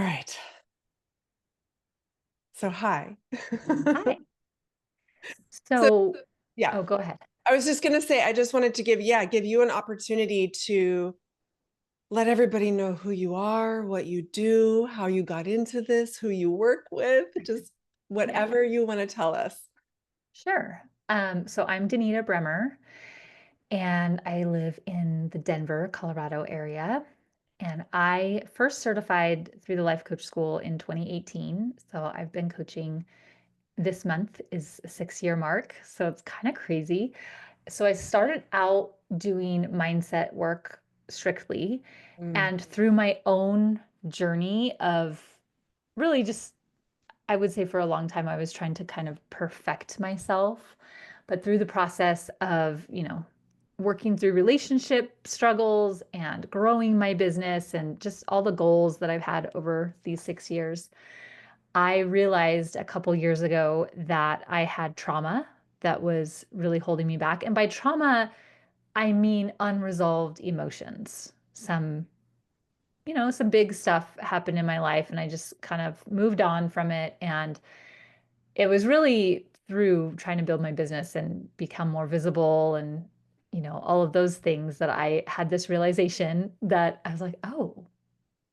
All right. So hi. Hi. So So, yeah, oh, go ahead. I was just gonna say I just wanted to give you an opportunity to let everybody know who you are, what you do, how you got into this, who you work with, just Yeah, whatever you want to tell us. sure. So I'm Denita Bremer, and I live in the Denver, Colorado area. And I first certified through the Life Coach School in 2018. So I've been coaching. This month is a 6-year mark. So it's kind of crazy. So I started out doing mindset work strictly. Mm, And through my own journey of really just I would say for a long time, I was trying to kind of perfect myself. But through the process of, working through relationship struggles and growing my business and just all the goals that I've had over these 6 years, I realized a couple years ago that I had trauma that was really holding me back. And by trauma, I mean unresolved emotions. Some big stuff happened in my life, and I just kind of moved on from it. And it was really through trying to build my business and become more visible and, all of those things that I had this realization that I was like, oh,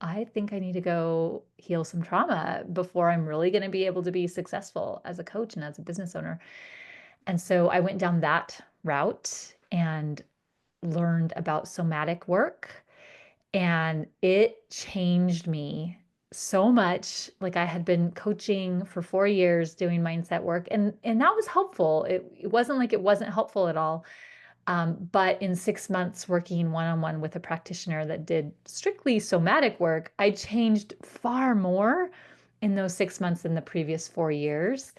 I think I need to go heal some trauma before I'm really going to be able to be successful as a coach and as a business owner. And so I went down that route and learned about somatic work, and it changed me so much. Like, I had been coaching for 4 years doing mindset work, and that was helpful. It wasn't like it wasn't helpful at all. But in 6 months working one-on-one with a practitioner that did strictly somatic work, I changed far more in those 6 months than the previous 4 years.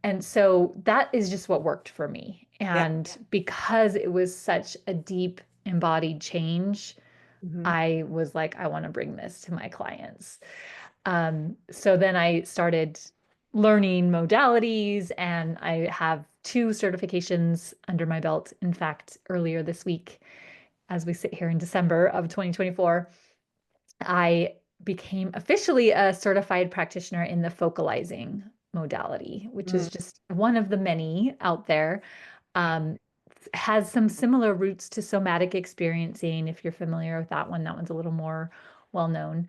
And so that is just what worked for me. yeah. And because it was such a deep embodied change, Mhm. I was like, I want to bring this to my clients. So then I started learning modalities, and I have 2 certifications under my belt. In fact, earlier this week, as we sit here in December of 2024, I became officially a certified practitioner in the focalizing modality, which Mm, is just one of the many out there. Um, has some similar roots to somatic experiencing. If you're familiar with that one's a little more well known.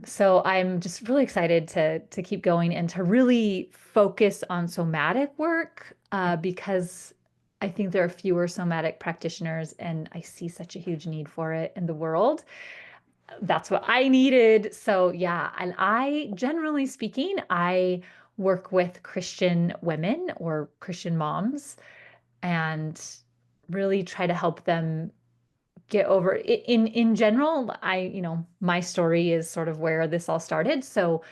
So I'm just really excited to keep going and to really focus on somatic work, because I think there are fewer somatic practitioners, and I see such a huge need for it in the world. That's what I needed. So yeah, and I, generally speaking, I work with Christian women or Christian moms and really try to help them get over it. In general, my story is sort of where this all started. So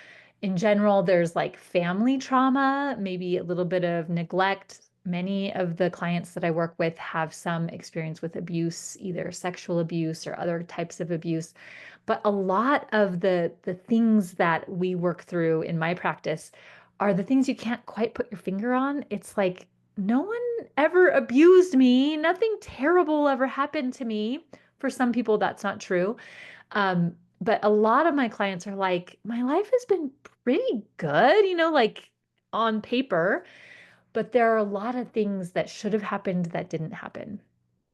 in general, there's like family trauma, maybe a little bit of neglect. Many of the clients that I work with have some experience with abuse, either sexual abuse or other types of abuse. But a lot of the things that we work through in my practice are the things you can't quite put your finger on. It's like, no one ever abused me. Nothing terrible ever happened to me. For some people, that's not true. But a lot of my clients are like, my life has been pretty good, like on paper, but there are a lot of things that should have happened that didn't happen.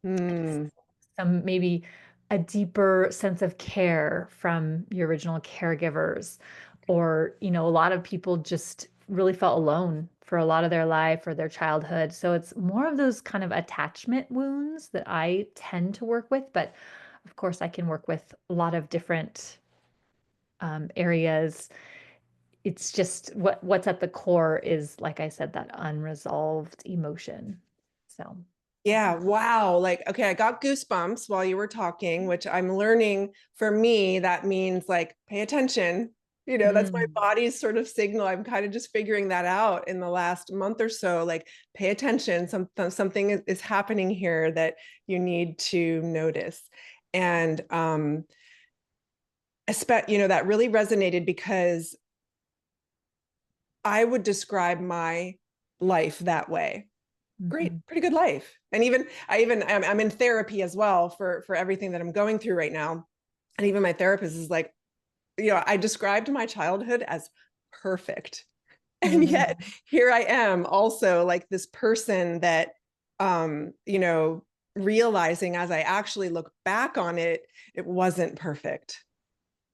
mm, Some maybe a deeper sense of care from your original caregivers, or a lot of people just really felt alone for a lot of their life or their childhood. So it's more of those kind of attachment wounds that I tend to work with. But of course, I can work with a lot of different areas. It's just what's at the core is, like I said, that unresolved emotion. So yeah. Wow. Like, okay, I got goosebumps while you were talking, which I'm learning for me, that means like pay attention. That's my mm, body's sort of signal. I'm kind of just figuring that out in the last month or so. Like, pay attention. Something is happening here that you need to notice. And that really resonated because I would describe my life that way. mhm. Great, pretty good life. And I'm in therapy as well for everything that I'm going through right now. And even my therapist is like, I described my childhood as perfect. And yet Mhm. here I am also like this person that, realizing as I actually look back on it, it wasn't perfect.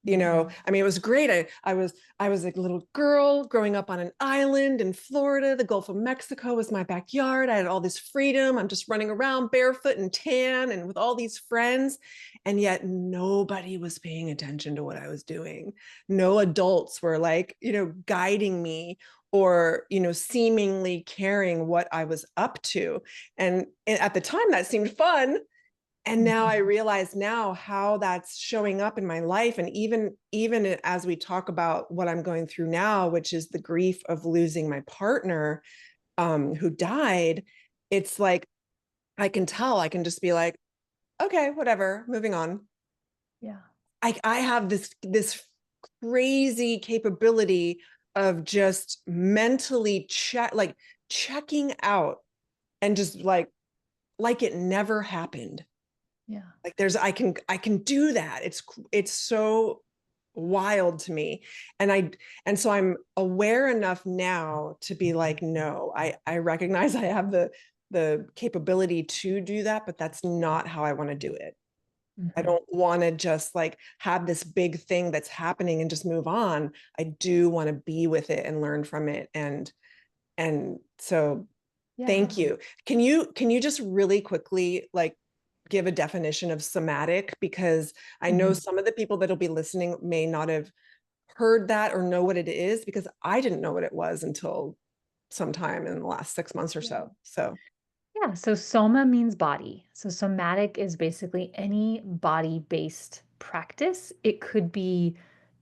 Mhm. I mean, it was great. I was a little girl growing up on an island in Florida. The Gulf of Mexico was my backyard. I had all this freedom. I'm just running around barefoot and tan and with all these friends. And yet nobody was paying attention to what I was doing. No adults were like, guiding me or, seemingly caring what I was up to. And at the time that seemed fun, and now I Mhm. realize now how that's showing up in my life. And even as we talk about what I'm going through now, which is the grief of losing my partner, who died, it's like I can tell, I can just be like, okay, whatever, moving on. Yeah. I have this crazy capability of just mentally checking out and just like it never happened. Yeah. Like I can do that. It's so wild to me. And so I'm aware enough now to be like, no, I recognize I have the capability to do that, but that's not how I want to do it. I Mhm. don't want to just like have this big thing that's happening and just move on. I do want to be with it and learn from it. And so Yeah. thank you. Can you just really quickly like give a definition of somatic? Because I know Mhm. some of the people that'll be listening may not have heard that or know what it is, because I didn't know what it was until sometime in the last 6 months or Yeah. so. So, Yeah, so soma means body. So somatic is basically any body-based practice. It could be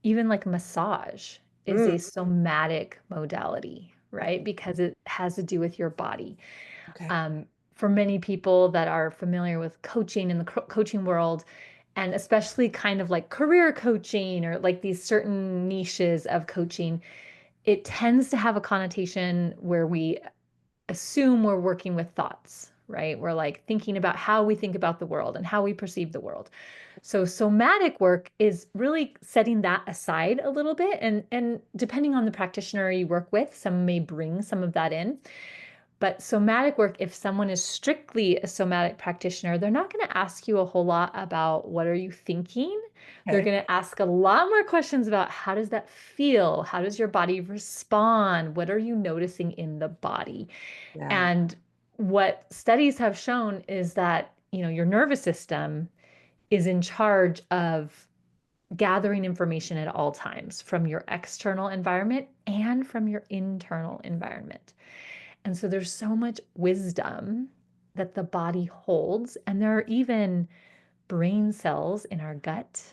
even like massage is mm, a somatic modality, right? Because it has to do with your body. okay. Um, for many people that are familiar with coaching in the coaching world, and especially kind of like career coaching or like these certain niches of coaching, it tends to have a connotation where we assume we're working with thoughts, right? We're like thinking about how we think about the world and how we perceive the world. So somatic work is really setting that aside a little bit, and depending on the practitioner you work with, some may bring some of that in. But somatic work, if someone is strictly a somatic practitioner, they're not going to ask you a whole lot about what are you thinking. They're Okay. going to ask a lot more questions about how does that feel? How does your body respond? What are you noticing in the body? Yeah. And what studies have shown is that, your nervous system is in charge of gathering information at all times from your external environment and from your internal environment. And so there's so much wisdom that the body holds. And there are even brain cells in our gut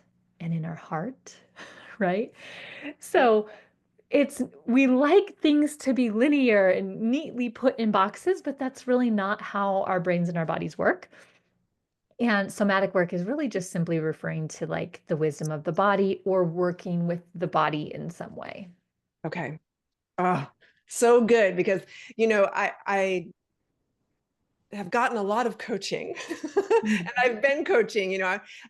and in our heart, right? So we like things to be linear and neatly put in boxes, but that's really not how our brains and our bodies work. And somatic work is really just simply referring to like the wisdom of the body or working with the body in some way. Okay. Oh, so good, because I have gotten a lot of coaching and Mhm. I've been coaching,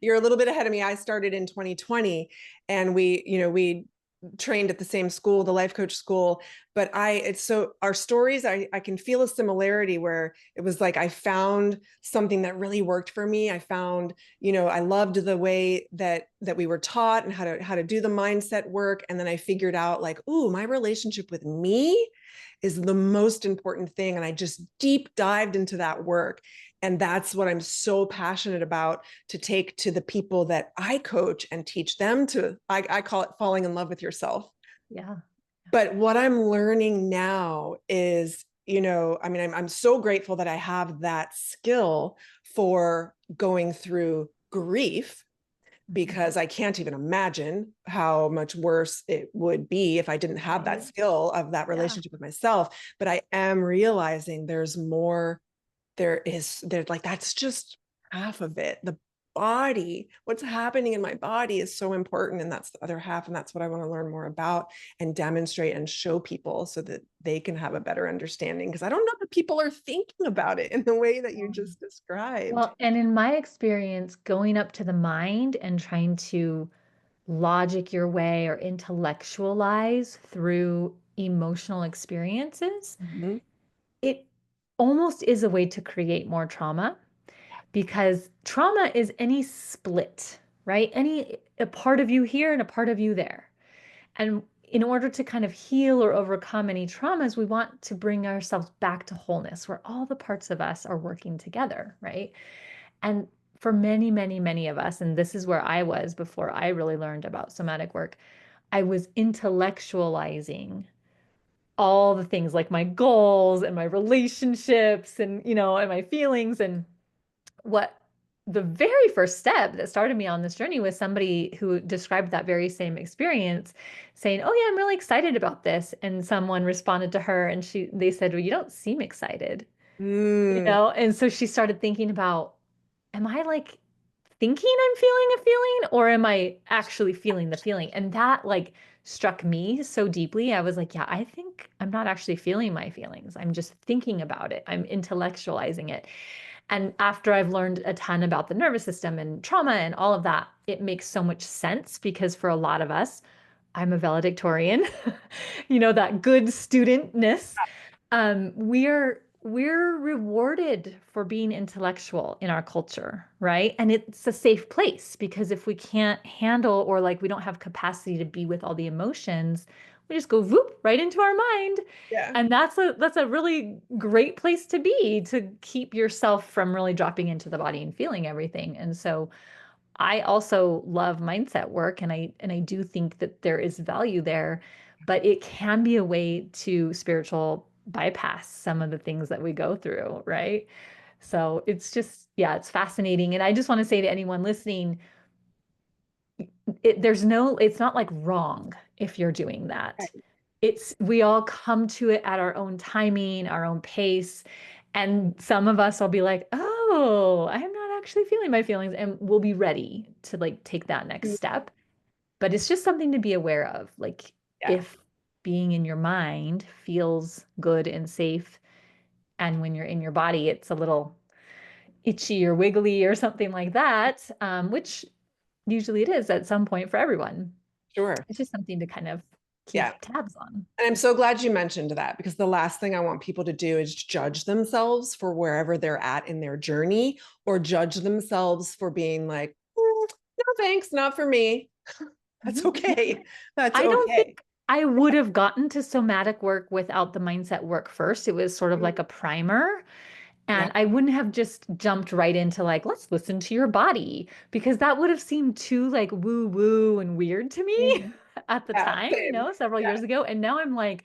you're a little bit ahead of me. I started in 2020, and we trained at the same school, the life coach school. But it's so our stories, I can feel a similarity where it was like I found something that really worked for me. I found, I loved the way that we were taught and how to do the mindset work. And then I figured out like, ooh, my relationship with me is the most important thing. And I just deep dived into that work. And that's what I'm so passionate about, to take to the people that I coach and teach them I call it falling in love with yourself. Yeah. But what I'm learning now is, I mean, I'm so grateful that I have that skill for going through grief, Mhm. because I can't even imagine how much worse it would be if I didn't have that Right. skill of that Yeah. relationship with myself. But I am realizing there's more. There's like, that's just half of it. The body, what's happening in my body is so important. And that's the other half. And that's what I want to learn more about and demonstrate and show people so that they can have a better understanding. Because I don't know that people are thinking about it in the way that you just described. Well, and in my experience, going up to the mind and trying to logic your way or intellectualize through emotional experiences, Mhm. it almost is a way to create more trauma because trauma is any split, right? Any a part of you here and a part of you there. And in order to kind of heal or overcome any traumas, we want to bring ourselves back to wholeness where all the parts of us are working together, right? And for many, many, many of us, and this is where I was before I really learned about somatic work, I was intellectualizing all the things like my goals and my relationships and, and my feelings. And what the very first step that started me on this journey was somebody who described that very same experience saying, "Oh yeah, I'm really excited about this." And someone responded to her and they said, "Well, you don't seem excited." Mm, And so she started thinking about, am I like thinking I'm feeling a feeling or am I actually feeling the feeling? And that like struck me so deeply. I was like, yeah, I think I'm not actually feeling my feelings. I'm just thinking about it. I'm intellectualizing it. And after I've learned a ton about the nervous system and trauma and all of that, it makes so much sense because for a lot of us, I'm a valedictorian, that good studentness. We're rewarded for being intellectual in our culture, right? And it's a safe place because if we can't handle or like we don't have capacity to be with all the emotions, we just go whoop right into our mind. yeah, And that's a really great place to be to keep yourself from really dropping into the body and feeling everything. And so I also love mindset work and I do think that there is value there, but it can be a way to spiritual bypass some of the things that we go through, right? So it's just, yeah, it's fascinating. And I just want to say to anyone listening, it's not like wrong if you're doing that. right. We all come to it at our own timing, our own pace. And some of us will be like, oh, I'm not actually feeling my feelings. And we'll be ready to like take that next step. But it's just something to be aware of. Like Yeah, if being in your mind feels good and safe, and when you're in your body, it's a little itchy or wiggly or something like that, which usually it is at some point for everyone. sure. It's just something to kind of Yeah. keep tabs on. And I'm so glad you mentioned that because the last thing I want people to do is judge themselves for wherever they're at in their journey or judge themselves for being like, no, thanks, not for me. That's Mhm. okay. That's I don't okay. think I would have gotten to somatic work without the mindset work first. It was sort of like a primer. Yeah. And I wouldn't have just jumped right into like, let's listen to your body, because that would have seemed too like woo woo and weird to me Mhm. at the Yeah, time, same. several Yeah, years ago. And now I'm like,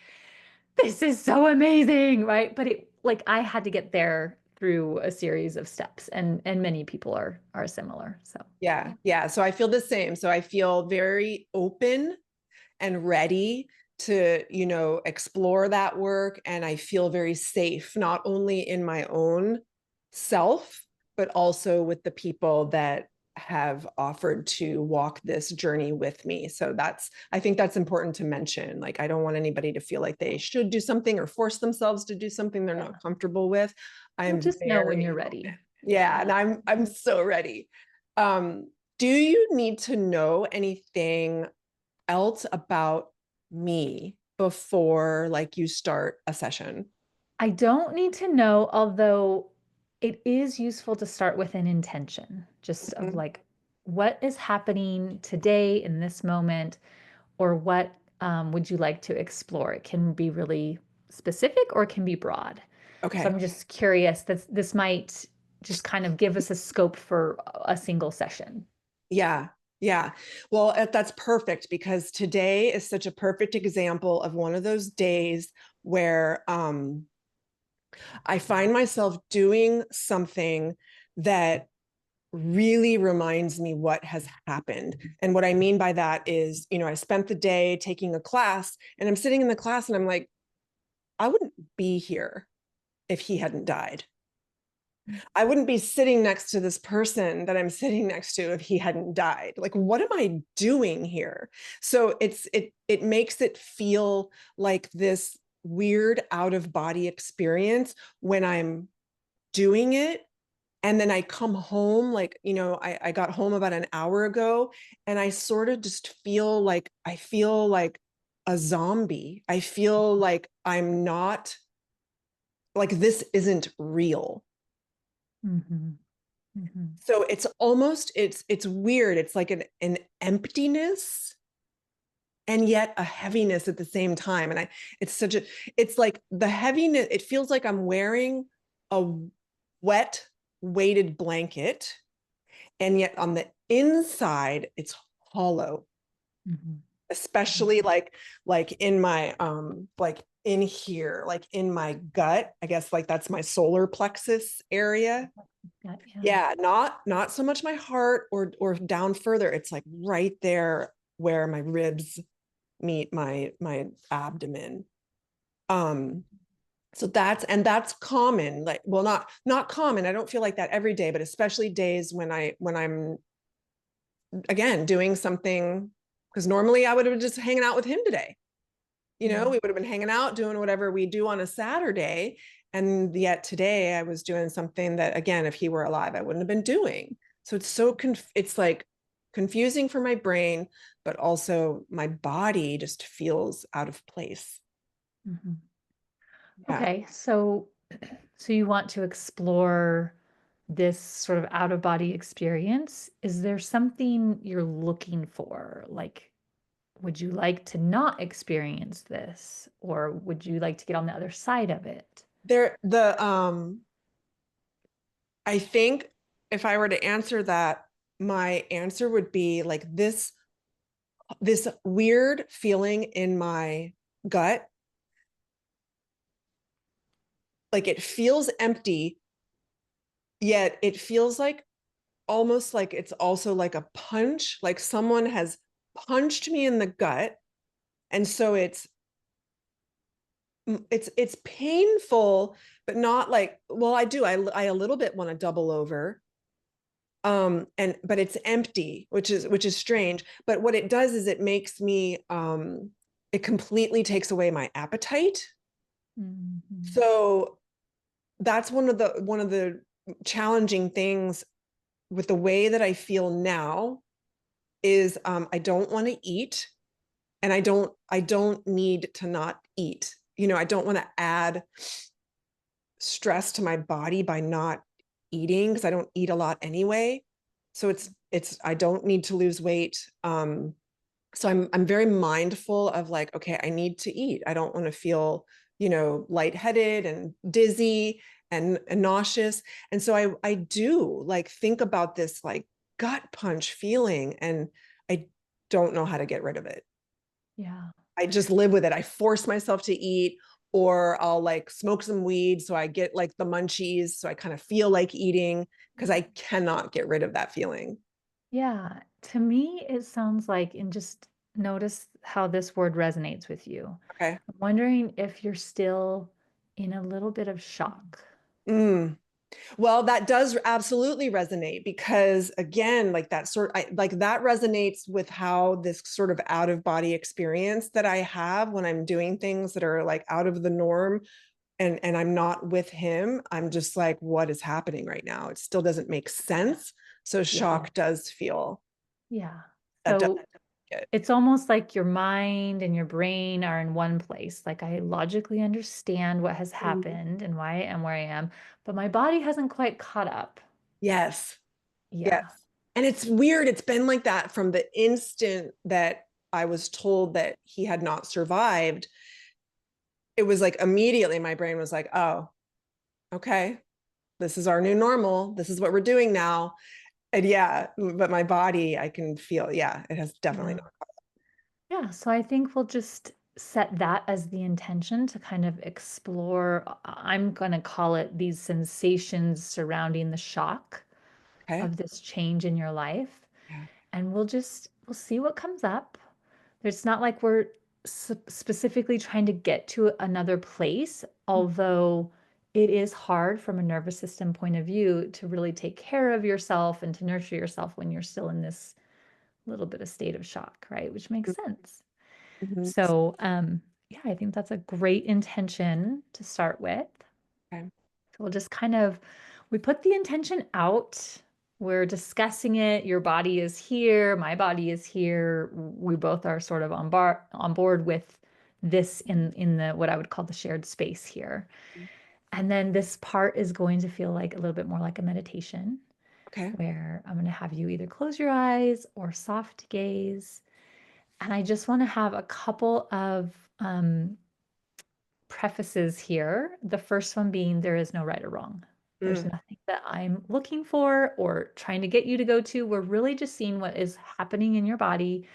this is so amazing, right? But it like I had to get there through a series of steps and many people are similar. So yeah, yeah. yeah. So I feel the same. So I feel very open and ready to, explore that work. And I feel very safe, not only in my own self, but also with the people that have offered to walk this journey with me. So I think that's important to mention. Like, I don't want anybody to feel like they should do something or force themselves to do something they're Yeah. not comfortable with. I You'll am just know when you're very open. ready. Yeah. Yeah. And I'm so ready. Um, do you need to know anything else about me before like you start a session? I don't need to know, although it is useful to start with an intention, just of Mhm. like what is happening today in this moment, or what would you like to explore? It can be really specific or it can be broad. So Okay. I'm just curious that this might just kind of give us a scope for a single session. Yeah. Yeah. Well, that's perfect because today is such a perfect example of one of those days where I find myself doing something that really reminds me what has happened. And what I mean by that is, I spent the day taking a class and I'm sitting in the class and I'm like, I wouldn't be here if he hadn't died. I wouldn't be sitting next to this person that I'm sitting next to if he hadn't died. Like, what am I doing here? So it makes it feel like this weird out of body experience when I'm doing it And then I come home, like, I got home about an hour ago, and I sort of just I feel like a zombie. I feel like I'm not, like, this isn't real. Mm-hmm. Mm-hmm. So it's almost, it's weird. It's like an emptiness and yet a heaviness at the same time. And it's such a, it's like the heaviness, it feels like I'm wearing a wet, weighted blanket. And yet on the inside, it's hollow, Mm-hmm. especially like in my like in here, like in my gut. I guess like that's my solar plexus area. Yeah, yeah. Yeah, not so much my heart or down further. It's like right there where my ribs meet my abdomen. Um, so that's common. Like, well, not common. I don't feel like that every day, but especially days when I'm again doing something, because normally I would have just hanging out with him today. Yeah. We would have been hanging out doing whatever we do on a Saturday. And yet today I was doing something that, again, if he were alive, I wouldn't have been doing. So it's like confusing for my brain, but also my body just feels out of place. Mm-hmm. Yeah. Okay, so you want to explore this sort of out of body experience. Is there something you're looking for? Like, would you like to not experience this, or would you like to get on the other side of it? I think if I were to answer that, my answer would be like this weird feeling in my gut, like it feels empty, yet it feels like almost like it's also like a punch, like someone has punched me in the gut. And so it's painful, but not like, well, I a little bit want to double over. And but it's empty, which is strange. But what it does is it makes me it completely takes away my appetite. Mhm. So that's one of the challenging things with the way that I feel now is I don't want to eat, and I don't need to not eat. I don't want to add stress to my body by not eating, because I don't eat a lot anyway. So it's I don't need to lose weight. So I'm very mindful of like, okay, I need to eat. I don't want to feel, lightheaded and dizzy and nauseous. And so I do like think about this like gut punch feeling, and I don't know how to get rid of it. Yeah. I just live with it. I force myself to eat, or I'll like smoke some weed so I get like the munchies so I kind of feel like eating, because I cannot get rid of that feeling. Yeah. To me, it sounds like, and just notice how this word resonates with you. Okay. I'm wondering if you're still in a little bit of shock. Mm. Well, that does absolutely resonate, because again, like like that resonates with how this sort of out of body experience that I have when I'm doing things that are like out of the norm, and I'm not with him. I'm just like, what is happening right now? It still doesn't make sense. So Yeah. shock does feel Yeah. that does So get. it's almost like your mind and your brain are in one place. Like, I logically understand what has Mhm. happened and why I am where I am, but my body hasn't quite caught up. Yes. Yes. Yeah. And it's weird. It's been like that from the instant that I was told that he had not survived. It was like immediately my brain was like, oh, okay, this is our new normal. This is what we're doing now. And yeah, but my body, I can feel, yeah, it has definitely Yeah. not. Yeah. So I think we'll just set that as the intention to kind of explore. I'm going to call it these sensations surrounding the shock Okay. of this change in your life. Yeah. And we'll see what comes up. It's not like we're specifically trying to get to another place, although it is hard from a nervous system point of view to really take care of yourself and to nurture yourself when you're still in this little bit of state of shock, right? Which makes sense. Mm-hmm. So, yeah, I think that's a great intention to start with. Okay. So we'll just kind of we put the intention out. We're discussing it. Your body is here. My body is here. We both are sort of on board with this in the what I would call the shared space here. And then this part is going to feel like a little bit more like a meditation Okay. where I'm going to have you either close your eyes or soft gaze. And I just want to have a couple of prefaces here. The first one being there is no right or wrong. There's Mm, nothing that I'm looking for or trying to get you to go to. We're really just seeing what is happening in your body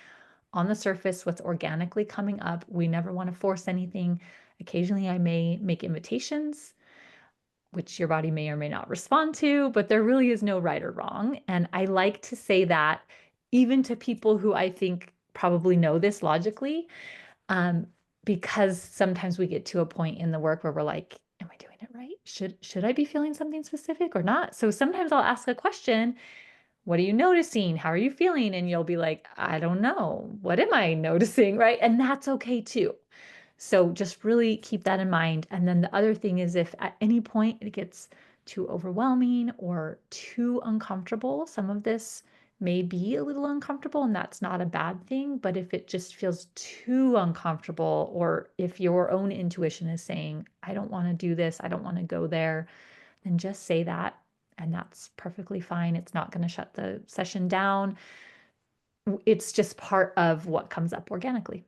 on the surface, what's organically coming up. We never want to force anything. Occasionally, I may make invitations, which your body may or may not respond to, but there really is no right or wrong. And I like to say that even to people who I think probably know this logically, um, because sometimes we get to a point in the work where we're like, am I doing it right? Should I be feeling something specific or not? So sometimes I'll ask a question, what are you noticing? How are you feeling? And you'll be like, I don't know. What am I noticing? Right. And that's okay too. So just really keep that in mind. And then the other thing is if at any point it gets too overwhelming or too uncomfortable, some of this may be a little uncomfortable and that's not a bad thing. But if it just feels too uncomfortable, or if your own intuition is saying, I don't want to do this, I don't want to go there, then just say that. And that's perfectly fine. It's not going to shut the session down. It's just part of what comes up organically.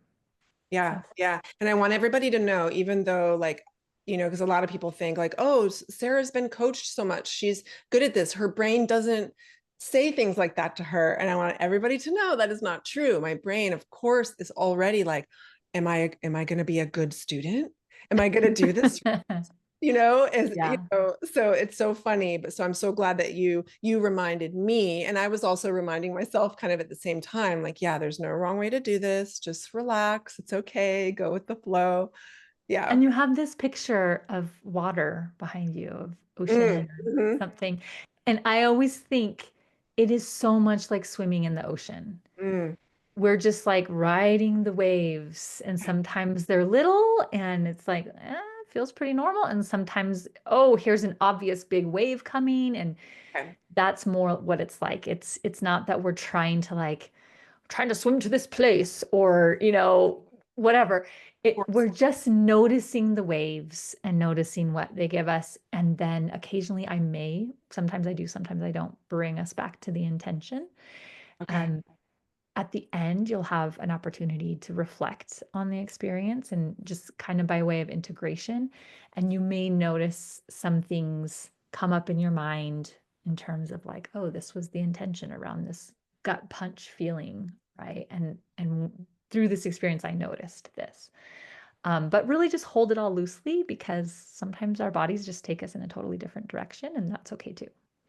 yeah, So. yeah. And I want everybody to know, even though like, because a lot of people think like, oh, Sarah's been coached so much. She's good at this. Her brain doesn't say things like that to her. And I want everybody to know that is not true. My brain, of course, is already like, am I going to be a good student? Am I going to do this Yeah. so it's so funny, but so I'm so glad that you reminded me, and I was also reminding myself kind of at the same time, like, yeah, there's no wrong way to do this, just relax, it's okay, go with the flow. Yeah. And you have this picture of water behind you, of Mm, ocean or mhm, something. And I always think it is so much like swimming in the ocean. mm, We're just like riding the waves, and sometimes they're little and it's like, feels pretty normal. And sometimes, oh, here's an obvious big wave coming, and okay. that's more what it's like. It's not that we're trying to swim to this place or, whatever. We're just noticing the waves and noticing what they give us. And then occasionally sometimes I do, sometimes I don't, bring us back to the intention. Okay. Um, at the end, you'll have an opportunity to reflect on the experience and just kind of by way of integration. And you may notice some things come up in your mind in terms of like, oh, this was the intention around this gut punch feeling, right? And through this experience, I noticed this. But really just hold it all loosely because sometimes our bodies just take us in a totally different direction, and that's okay too.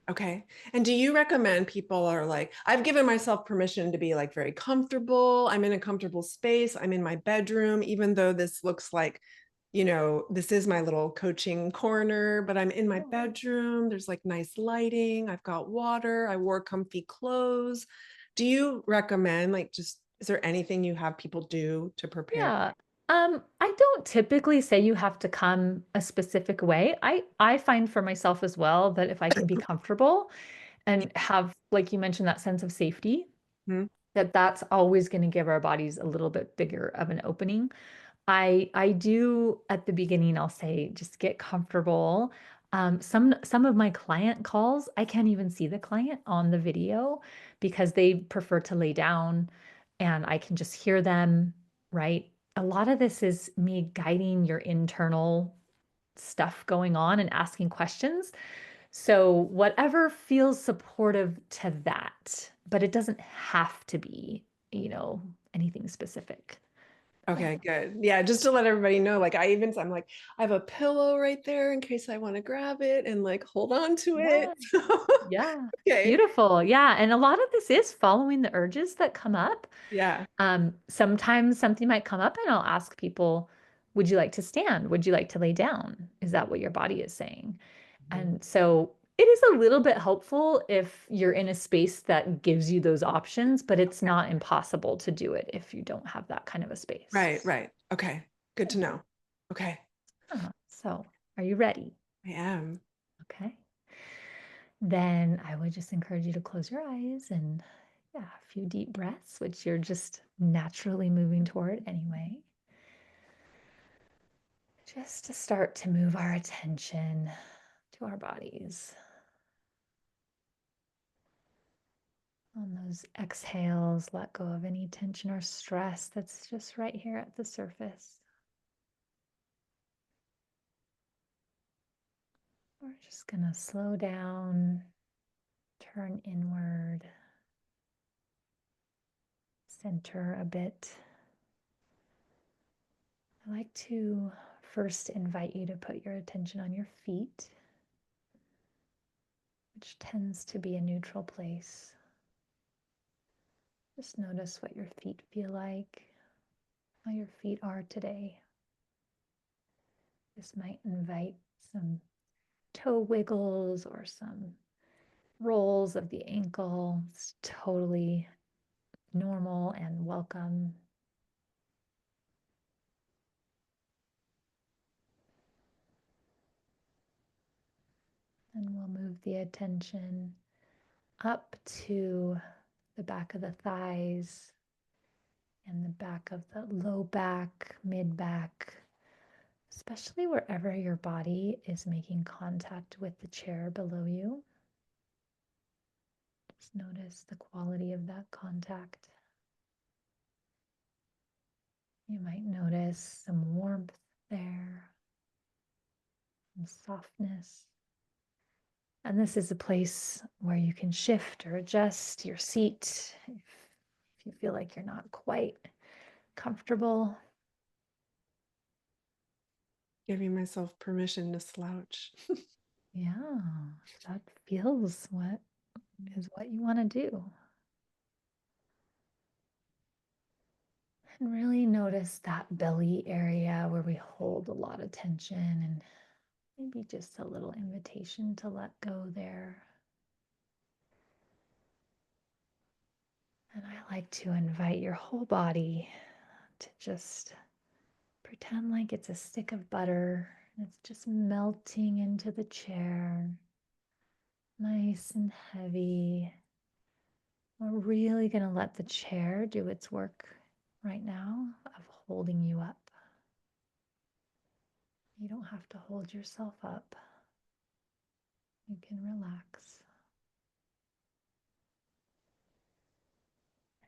Okay. And do you recommend people are like, I've given myself permission to be like very comfortable. I'm in a comfortable space. I'm in my bedroom, even though this looks like, this is my little coaching corner, but I'm in my bedroom. There's like nice lighting. I've got water. I wore comfy clothes. Do you recommend like just, is there anything you have people do to prepare? Yeah. I don't typically say you have to come a specific way. I find for myself as well that if I can be comfortable and have, like you mentioned, that sense of safety, Mhm. that's always going to give our bodies a little bit bigger of an opening. I do at the beginning, I'll say just get comfortable. Some of my client calls, I can't even see the client on the video because they prefer to lay down and I can just hear them, right? A lot of this is me guiding your internal stuff going on and asking questions. So whatever feels supportive to that, but it doesn't have to be, anything specific. So. Okay, good. Yeah, just to let everybody know, like I'm like, I have a pillow right there in case I want to grab it and like hold on to it. Yeah. Yeah. Okay. Beautiful. Yeah. And a lot of this is following the urges that come up. Yeah. Sometimes something might come up and I'll ask people, would you like to stand? Would you like to lay down? Is that what your body is saying? Mhm. And so it is a little bit helpful if you're in a space that gives you those options, but it's not impossible to do it if you don't have that kind of a space. Right, right. Okay. Good to know. Okay. So are you ready? I am. Okay. then I would just encourage you to close your eyes and, yeah, a few deep breaths, which you're just naturally moving toward anyway. Just to start to move our attention to our bodies. On those exhales, let go of any tension or stress that's just right here at the surface. We're just going to slow down, turn inward, center a bit. I like to first invite you to put your attention on your feet, which tends to be a neutral place. Just notice what your feet feel like, how your feet are today. This might invite some toe wiggles or some rolls of the ankle. It's totally normal and welcome. And we'll move the attention up to the back of the thighs and the back of the low back, mid back, especially wherever your body is making contact with the chair below you. Just notice the quality of that contact. You might notice some warmth there, some softness. And this is a place where you can shift or adjust your seat if you feel like you're not quite comfortable. Giving myself permission to slouch. Yeah, that feels what is what you want to do. And really notice that belly area where we hold a lot of tension, and maybe just a little invitation to let go there. And I like to invite your whole body to just pretend like it's a stick of butter. It's just melting into the chair, nice and heavy. We're really going to let the chair do its work right now of holding you up. You don't have to hold yourself up. You can relax.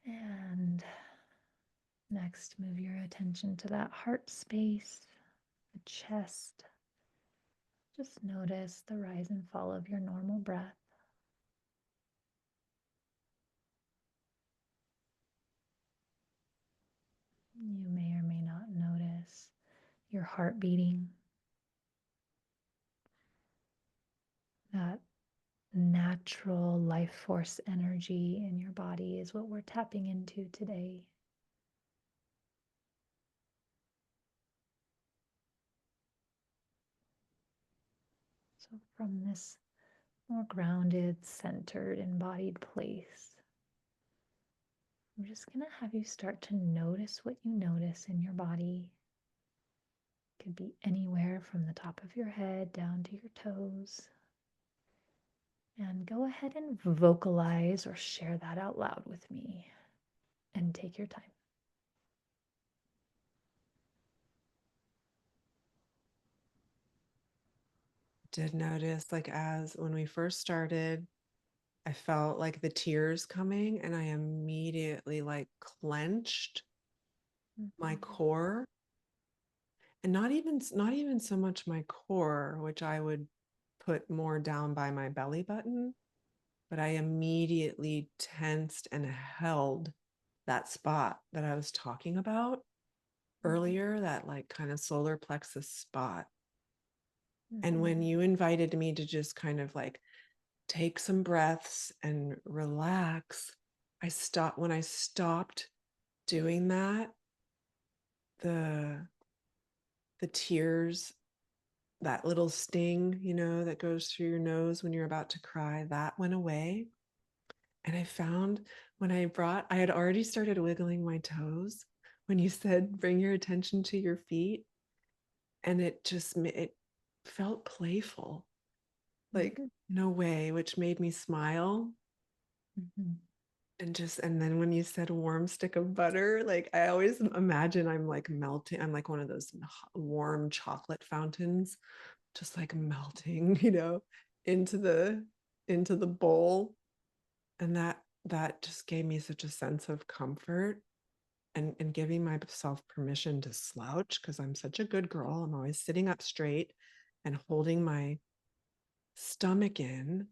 And next, move your attention to that heart space, the chest. Just notice the rise and fall of your normal breath. You may or may not notice your heart beating. That natural life force energy in your body is what we're tapping into today. So, from this more grounded, centered, embodied place, I'm just going to have you start to notice what you notice in your body. It could be anywhere from the top of your head down to your toes. And go ahead and vocalize or share that out loud with me. And take your time. Did notice, like, as when we first started, I felt like the tears coming, and I immediately like clenched my core, and not even so much my core, which I would put more down by my belly button, but I immediately tensed and held that spot that I was talking about earlier, that like kind of solar plexus spot. And when you invited me to just kind of like take some breaths and relax, when I stopped doing that, the tears, that little sting, that goes through your nose when you're about to cry, that went away. And I found I had already started wiggling my toes when you said bring your attention to your feet, and it felt playful. like, no way, which made me smile. Mhm. And then when you said warm stick of butter, like I always imagine I'm like melting. I'm like one of those warm chocolate fountains, just like melting, into the bowl. And that just gave me such a sense of comfort and giving myself permission to slouch because I'm such a good girl. I'm always sitting up straight and holding my stomach in,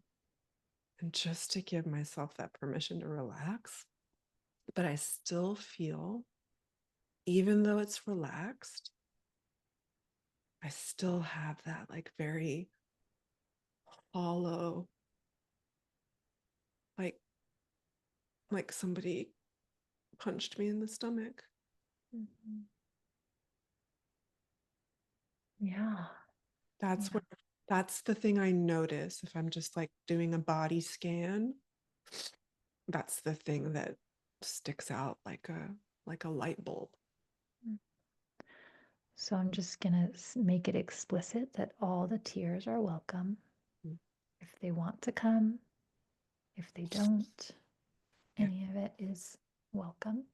and just to give myself that permission to relax. But I still feel, even though it's relaxed, I still have that like very hollow, like somebody punched me in the stomach. Mhm. Yeah. That's Yeah. what that's the thing I notice if I'm just like doing a body scan. That's the thing that sticks out like a light bulb. Mm. So I'm just going to make it explicit that all the tears are welcome. If they want to come, if they don't, Yeah. any of it is welcome.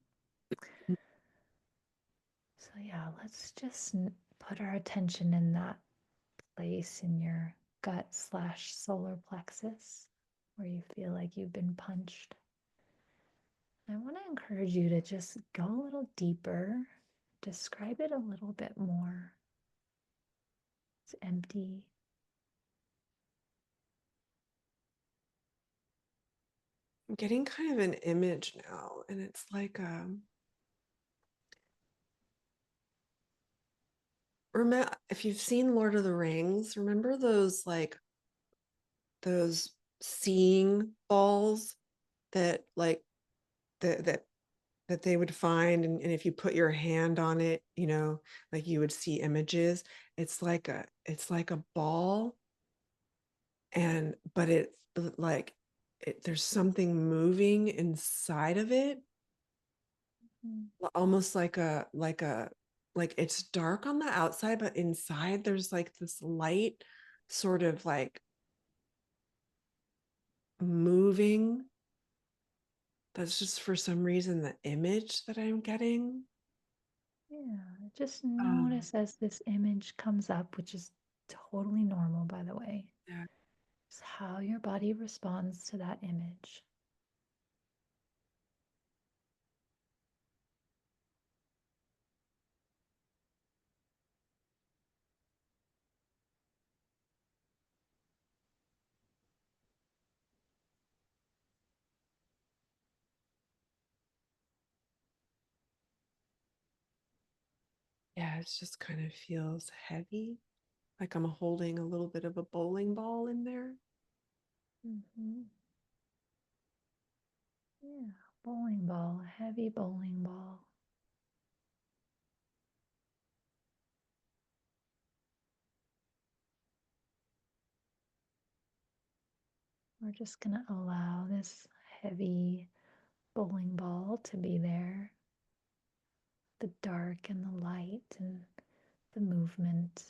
So, yeah, let's just put our attention in that place in your gut/solar plexus where you feel like you've been punched. I want to encourage you to just go a little deeper, describe it a little bit more. It's empty. I'm getting kind of an image now, and it's like remember if you've seen Lord of the Rings, remember those seeing balls that like that that they would find, and if you put your hand on it, like you would see images. It's like a ball, and but it like there's something moving inside of it, Mm. almost like it's dark on the outside, but inside there's like this light sort of like moving. That's just for some reason the image that I'm getting. Yeah, just um notice as this image comes up, which is totally normal, by the way, yeah. is how your body responds to that image. Yeah, it just kind of feels heavy, like I'm holding a little bit of a bowling ball in there. Mm-hmm. Yeah, bowling ball, a heavy bowling ball. We're just going to allow this heavy bowling ball to be there, the dark and the light and the movement.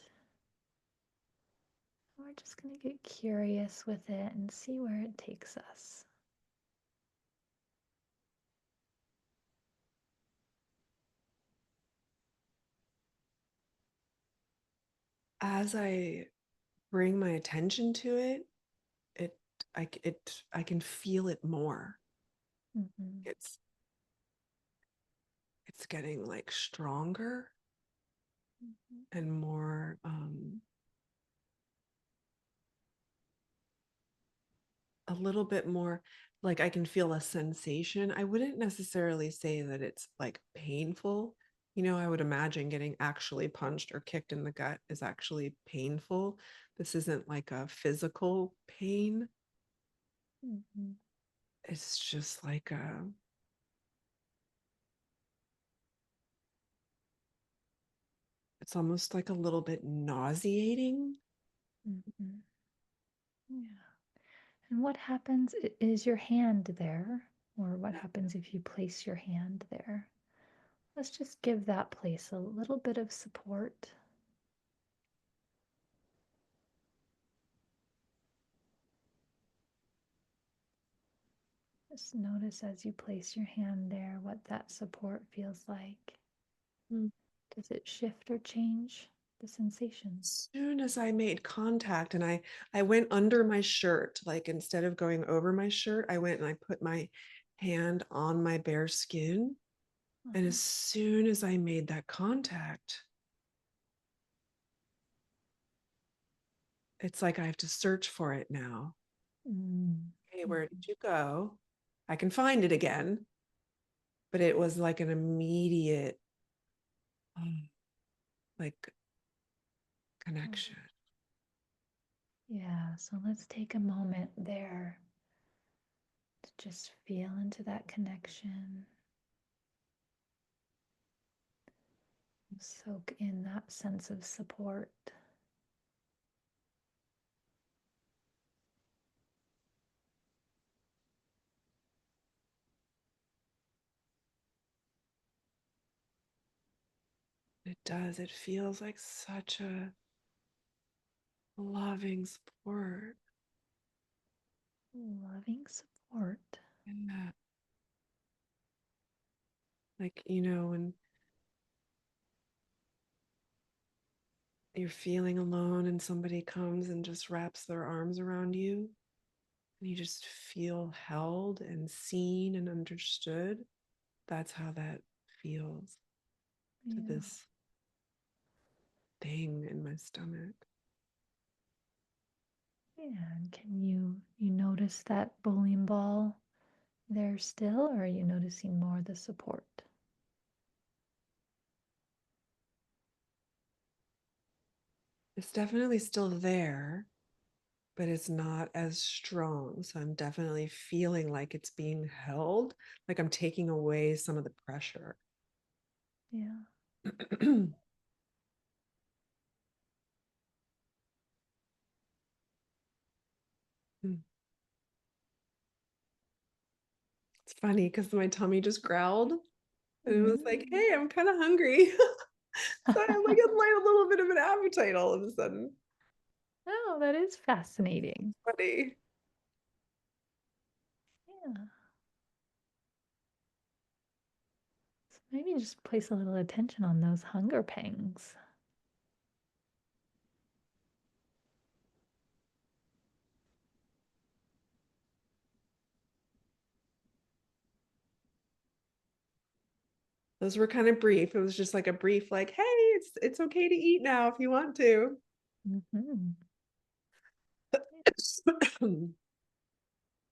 We're just going to get curious with it and see where it takes us. As I bring my attention to it, it I can feel it more. Mm-hmm. It's getting like stronger Mm-hmm. and more, a little bit more, like I can feel a sensation. I wouldn't necessarily say that it's like painful. I would imagine getting actually punched or kicked in the gut is actually painful. This isn't like a physical pain. Mm-hmm. It's just like it's almost like a little bit nauseating. Mm-hmm. Yeah. And what happens is your hand there, or what happens if you place your hand there? Let's just give that place a little bit of support. Just notice as you place your hand there what that support feels like. Mm. Does it shift or change the sensation? As soon as I made contact and I went under my shirt, like instead of going over my shirt, I went and I put my hand on my bare skin. And Uh-huh. as soon as I made that contact, it's like I have to search for it now. Mm. Hey, Mm. where did you go? I can find it again, but it was like an immediate like Oh, connection. yeah, so let's take a moment there to just feel into that connection. Soak in that sense of support. It does. It feels like such a loving support. Loving support. Yeah. Like, when you're feeling alone and somebody comes and just wraps their arms around you and you just feel held and seen and understood. That's how that feels to Yeah. this thing in my stomach. Yeah. And can you notice that bowling ball there still, or are you noticing more the support? It's definitely still there, but it's not as strong. So I'm definitely feeling like it's being held, like I'm taking away some of the pressure. Yeah. It's funny because my tummy just growled and it was like, Mm. hey, I'm kind of hungry. So I have like a little bit of an appetite all of a sudden. Oh, that is fascinating. Funny. Yeah. So maybe just place a little attention on those hunger pangs. Those were kind of brief. It was just like a brief, like, hey, it's okay to eat now if you want to. Mm-hmm.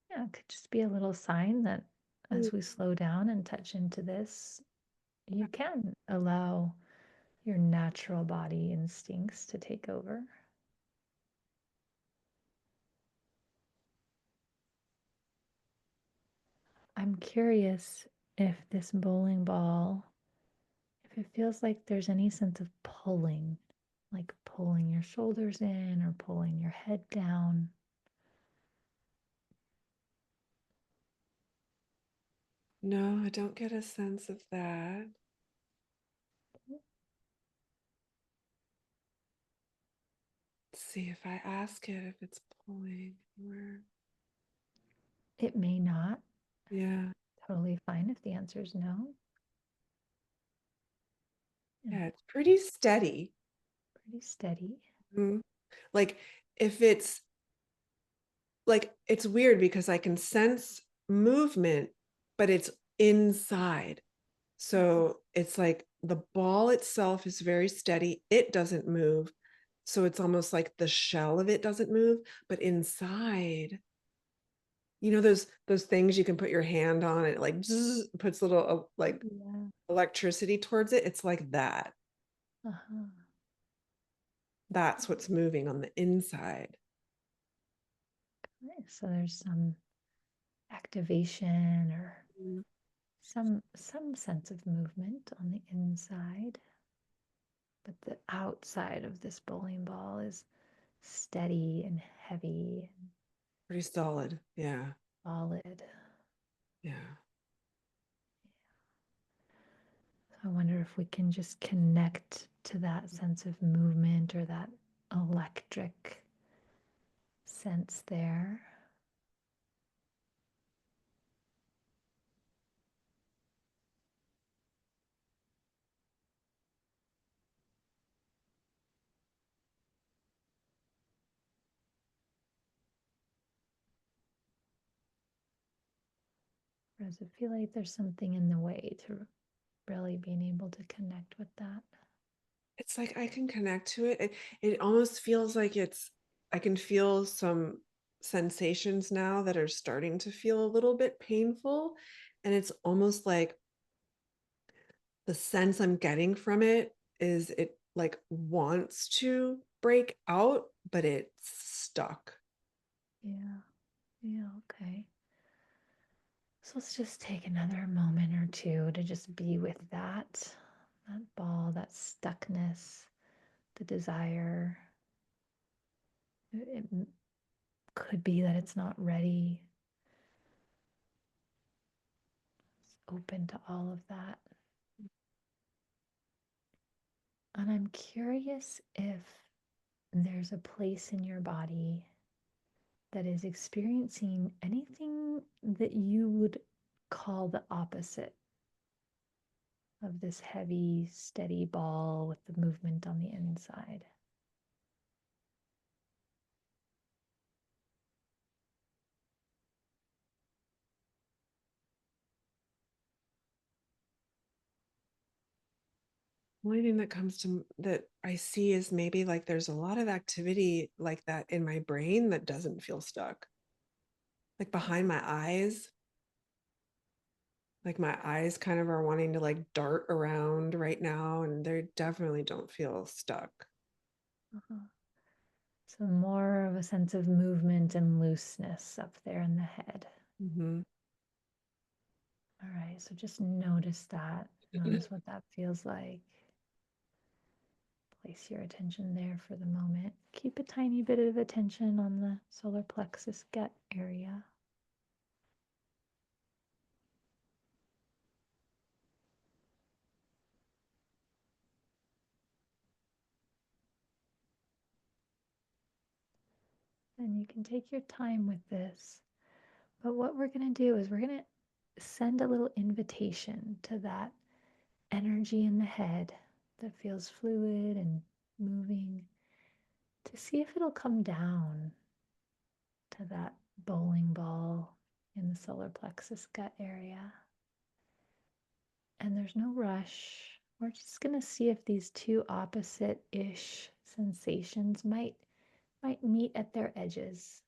Yeah, it could just be a little sign that as we slow down and touch into this, you can allow your natural body instincts to take over. I'm curious if this bowling ball, if it feels like there's any sense of pulling, like pulling your shoulders in or pulling your head down. No, I don't get a sense of that. Let's see if I ask it if it's pulling anywhere. It may not. Yeah. Totally fine if the answer is no. Yeah, Yeah, it's pretty steady. pretty steady. Mhm. Like if it's like it's weird because I can sense movement, but it's inside. So it's like the ball itself is very steady. It doesn't move. So it's almost like the shell of it doesn't move, but inside, those things you can put your hand on, it like zzz, puts little like Yeah. electricity towards it. It's like that. Uh-huh. That's what's moving on the inside. Nice. So there's some activation or Mm. some sense of movement on the inside, but the outside of this bowling ball is steady and heavy and Pretty solid. Yeah. solid. Yeah. I wonder if we can just connect to that sense of movement or that electric sense there. Or does it feel like there's something in the way to really being able to connect with that? It's like I can connect to it. It almost feels like I can feel some sensations now that are starting to feel a little bit painful. And it's almost like the sense I'm getting from it is it like wants to break out, but it's stuck. Yeah. Yeah. Okay. So let's just take another moment or two to just be with that ball, that stuckness, the desire. It could be that it's not ready. It's open to all of that. And I'm curious if there's a place in your body that is experiencing anything that you would call the opposite of this heavy, steady ball with the movement on the inside. Only thing that comes to that I see is maybe like there's a lot of activity like that in my brain that doesn't feel stuck. Like behind my eyes, like my eyes kind of are wanting to like dart around right now, and they definitely don't feel stuck. Uh-huh. So, more of a sense of movement and looseness up there in the head. Mm-hmm. All right, so just notice that. Notice what that feels like. Place your attention there for the moment. Keep a tiny bit of attention on the solar plexus gut area. And you can take your time with this. But what we're going to do is we're going to send a little invitation to that energy in the head that feels fluid and moving to see if it'll come down to that bowling ball in the solar plexus gut area. And there's no rush. We're just going to see if these two opposite-ish sensations might meet at their edges.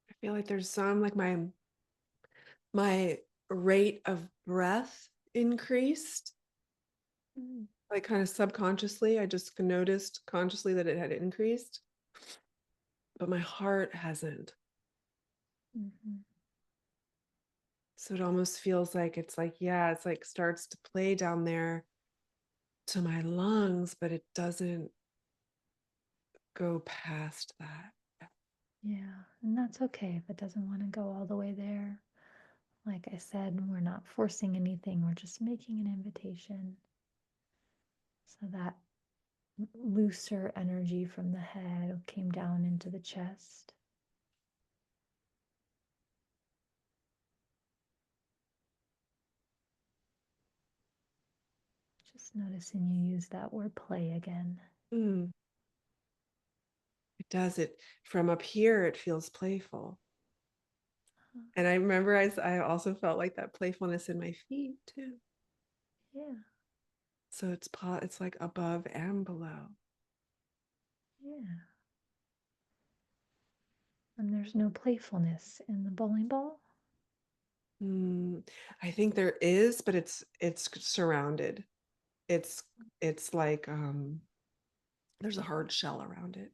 I feel like there's some like my rate of breath increased, Mm-hmm. like kind of subconsciously. I just noticed consciously that it had increased, but my heart hasn't. Mm-hmm. So it almost feels like it's like, yeah, it's like starts to play down there to my lungs, but it doesn't go past that. Yeah, and that's okay if it doesn't want to go all the way there. Like I said, we're not forcing anything, we're just making an invitation so that looser energy from the head came down into the chest. Just noticing you use that word play again. Mm, it does it from up here. It feels playful. And I remember I also felt like that playfulness in my feet too. Yeah, So it's like above and below. yeah. And there's no playfulness in the bowling ball. Mm, I think there is, but it's surrounded. It's it's like there's a hard shell around it.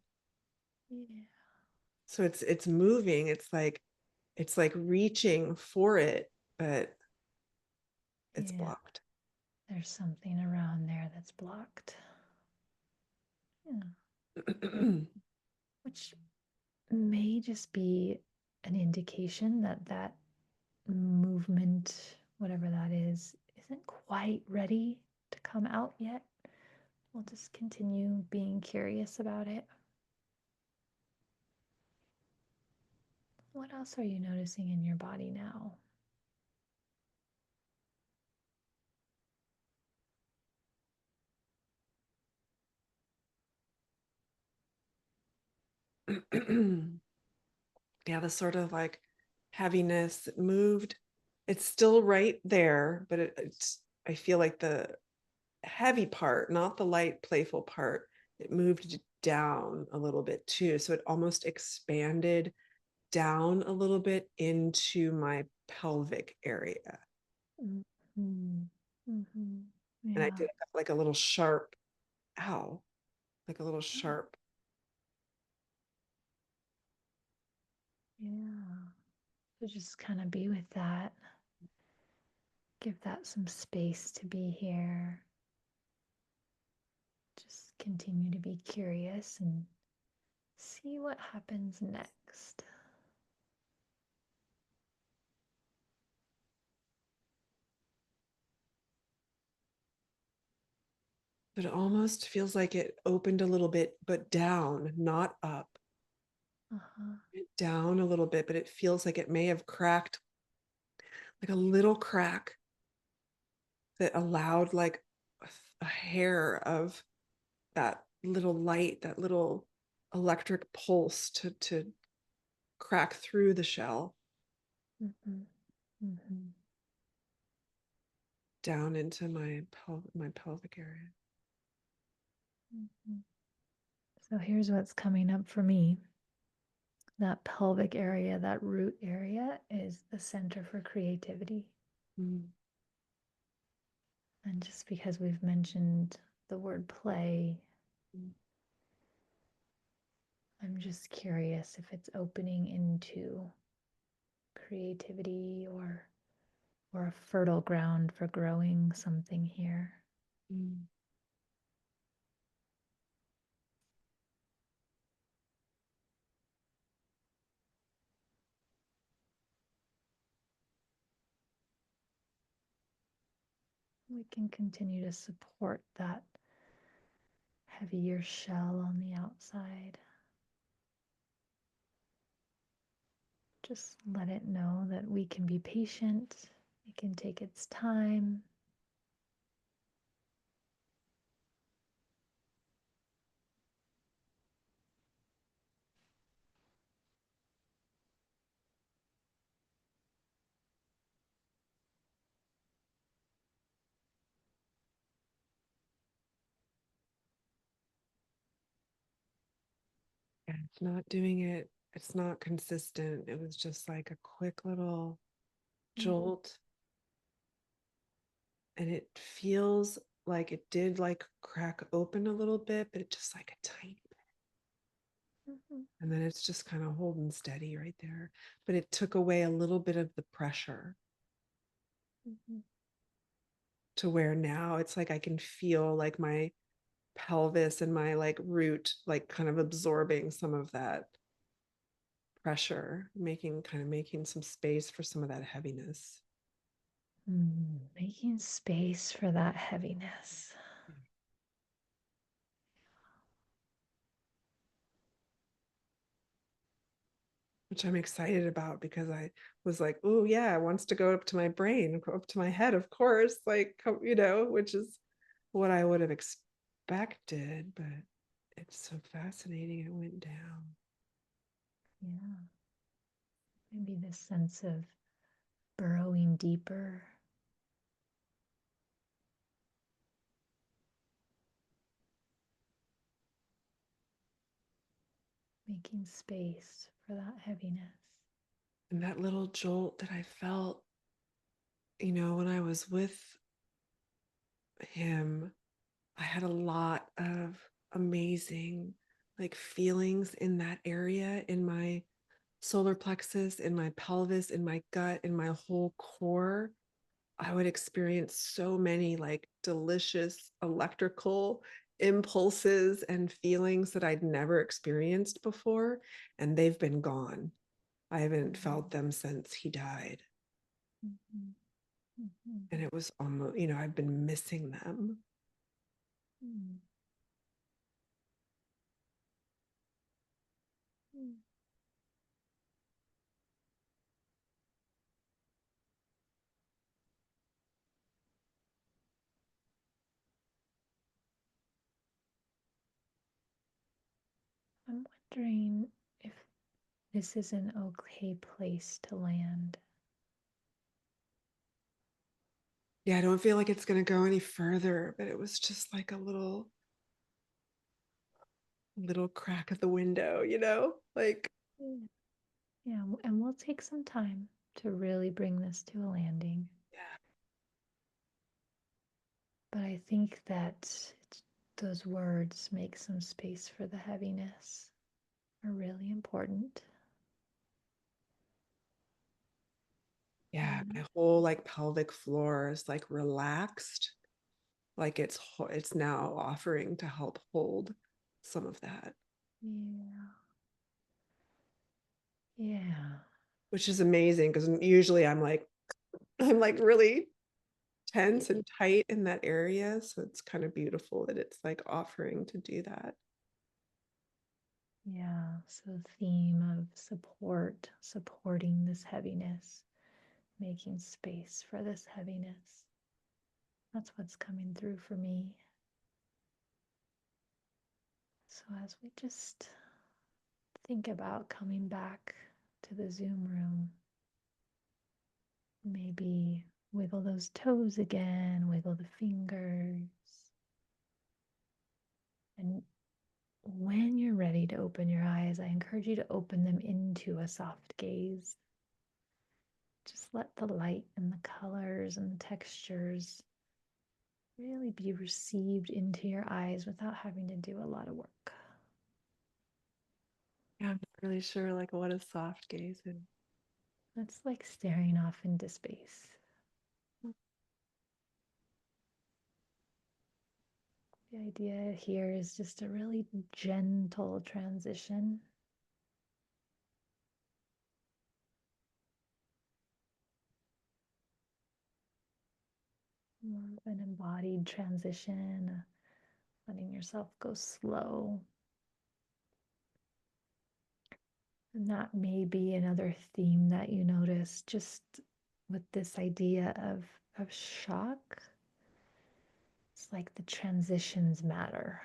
Yeah, So it's moving. It's like reaching for it, but it's yeah. blocked. There's something around there that's blocked. Yeah, which may just be an indication that that movement, whatever that is, isn't quite ready to come out yet. We'll just continue being curious about it. What else are you noticing in your body now? Yeah, the sort of like heaviness moved. It's still right there, but it's, I feel like the heavy part, not the light, playful part, it moved down a little bit too. So it almost expanded down a little bit into my pelvic area. Mm-hmm. Mm-hmm. And I Yeah. did like a little sharp, ow, like a little sharp. Yeah. So just kind of be with that. Give that some space to be here. Just continue to be curious and see what happens next. But it almost feels like it opened a little bit, but down, not up. Uh-huh. Down a little bit, but it feels like it may have cracked, like a little crack that allowed like a hair of that little light, that little electric pulse to crack through the shell Mm-hmm. Mm-hmm. down into my pelvic area. Mm-hmm. So here's what's coming up for me. That pelvic area, that root area, is the center for creativity. Mm. And just because we've mentioned the word play, I'm just curious if it's opening into creativity or a fertile ground for growing something here. Mm. We can continue to support that heavier shell on the outside. Just let it know that we can be patient, it can take its time. And it's not doing it, it's not consistent. It was just like a quick little jolt. And it feels like it did like crack open a little bit, but it just like a tiny bit. Mm-hmm. And then it's just kind of holding steady right there. But it took away a little bit of the pressure Mm-hmm. to where now it's like I can feel like my pelvis and my like root like kind of absorbing some of that pressure, making some space for some of that heaviness. Making space for that heaviness. Which I'm excited about because I was like, oh yeah, it wants to go up to my brain, go up to my head, of course, like which is what I would have expected, but it's so fascinating it went down. Yeah. Maybe this sense of burrowing deeper, making space for that heaviness. And that little jolt that I felt, when I was with him, I had a lot of amazing like feelings in that area, in my solar plexus, in my pelvis, in my gut, in my whole core. I would experience so many like delicious electrical impulses and feelings that I'd never experienced before, and they've been gone. I haven't felt them since he died. Mhm. Mhm. And it was almost, I've been missing them. Mhm. Mhm. I'm wondering if this is an okay place to land. Yeah, I don't feel like it's going to go any further, but it was just like a little crack of the window, like, Yeah. Yeah, and we'll take some time to really bring this to a landing. yeah. But I think that those words, make some space for the heaviness, are really important. Yeah, And my whole like pelvic floor is like relaxed, like it's now offering to help hold some of that, yeah, yeah, which is amazing because usually I'm like really tense and tight in that area, so it's kind of beautiful that it's like offering to do that. yeah. So, theme of support, supporting this heaviness, making space for this heaviness. That's what's coming through for me. So, as we just think about coming back to the Zoom room, maybe wiggle those toes again, wiggle the fingers. And when you're ready to open your eyes, I encourage you to open them into a soft gaze. Just let the light and the colors and the textures really be received into your eyes without having to do a lot of work. Yeah, I'm not really sure like what a soft gaze is. It's like staring off into space. The idea here is just a really gentle transition. More of an embodied transition, letting yourself go slow. And that may be another theme that you notice just with this idea of shock. It's like the transitions matter.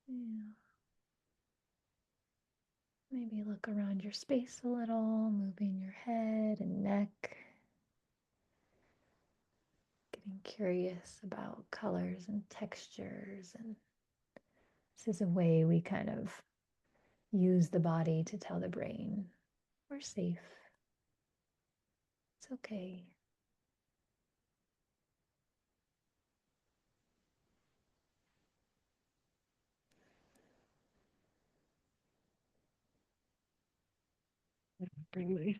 Yeah. Maybe look around your space a little, moving your head and neck, getting curious about colors and textures. And this is a way we kind of use the body to tell the brain we're safe. It's okay. Bring my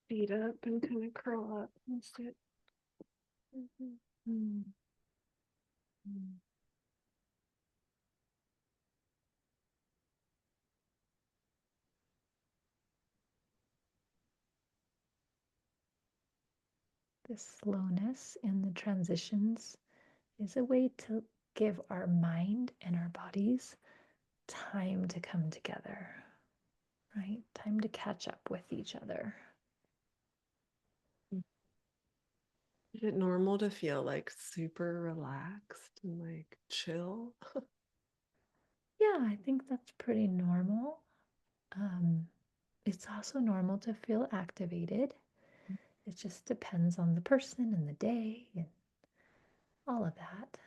feet up and kind of curl up and sit. Mhm. Mm. Mm. The slowness in the transitions is a way to give our mind and our bodies time to come together, right? Time to catch up with each other. Is it normal to feel like super relaxed and like chill? Yeah, I think that's pretty normal. Um, it's also normal to feel activated. It just depends on the person and the day and all of that.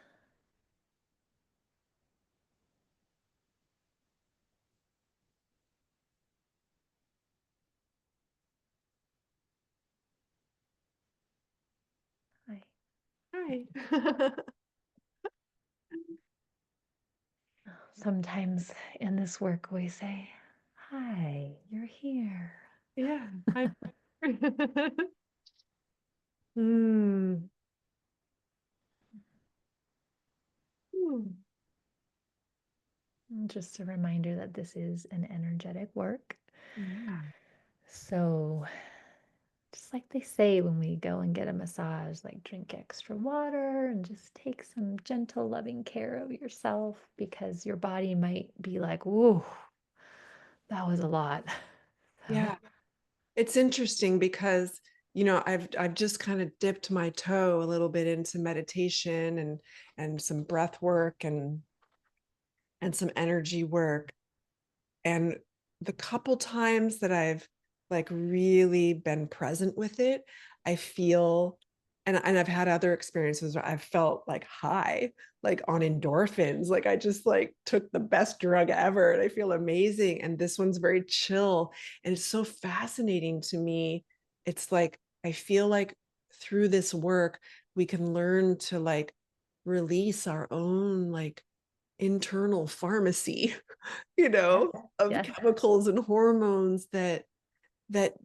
I Hi. sometimes in this work we say, "Hi, you're here." Yeah. Hi. Hmm. just a reminder that this is an energetic work. Yeah. So, just like they say when we go and get a massage, like drink extra water and just take some gentle, loving care of yourself because your body might be like, whoa, that was a lot. So, Yeah. It's interesting because, I've just kind of dipped my toe a little bit into meditation and some breath work and some energy work. And the couple times that I've like really been present with it, I feel, and I've had other experiences where I've felt like high, like on endorphins, like I just like took the best drug ever and I feel amazing. And this one's very chill. And it's so fascinating to me. It's like, I feel like through this work, we can learn to like release our own like internal pharmacy, yeah, of yes, chemicals and hormones that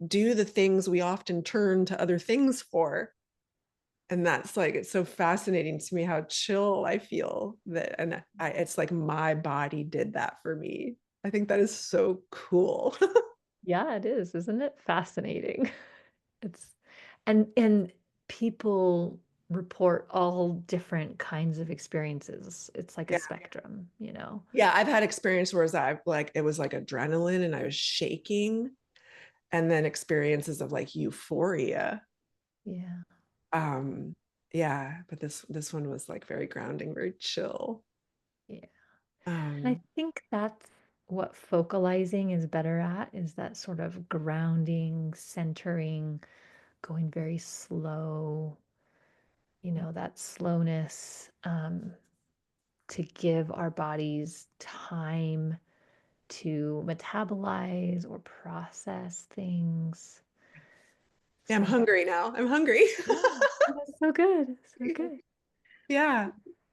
do the things we often turn to other things for. And that's like, it's so fascinating to me how chill I feel that, and it's like my body did that for me. I think that is so cool. yeah, it is, isn't it fascinating? It's and people report all different kinds of experiences. It's like a Yeah. spectrum, you know? Yeah. I've had experience where I've like, it was like adrenaline and I was shaking, and then experiences of like euphoria. Yeah. Um, yeah, but this one was like very grounding, very chill. Yeah. And I Um, think that's what focalizing is better at is that sort of grounding, centering, going very slow, that slowness, to give our bodies time to metabolize or process things. yeah, I'm So, hungry now. I'm hungry. yeah, that's so good. So good. Yeah.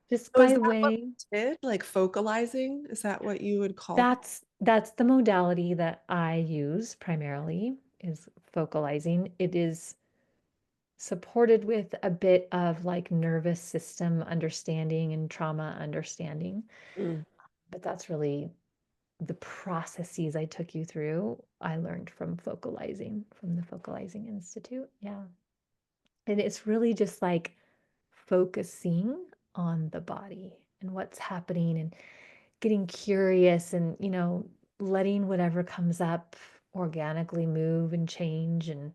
Just So is by that what way, you did? Like focalizing? Is that what you would call that? that's the modality that I use primarily is focalizing. It is supported with a bit of like nervous system understanding and trauma understanding, Mm, but that's really the processes I took you through. I learned from focalizing, from the Focalizing Institute. Yeah. And it's really just like focusing on the body and what's happening and getting curious and, letting whatever comes up organically move and change. And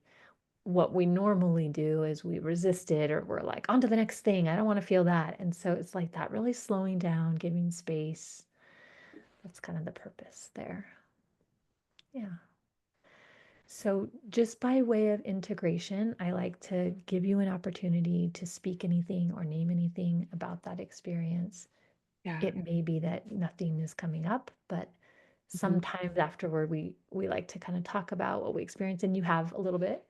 what we normally do is we resist it or we're like, on to the next thing. I don't want to feel that. And so it's like that really slowing down, giving space. That's kind of the purpose there. Yeah. So, just by way of integration, I like to give you an opportunity to speak anything or name anything about that experience. yeah. It may be that nothing is coming up, but Mhm. sometimes afterward, we like to kind of talk about what we experienced, and you have a little bit.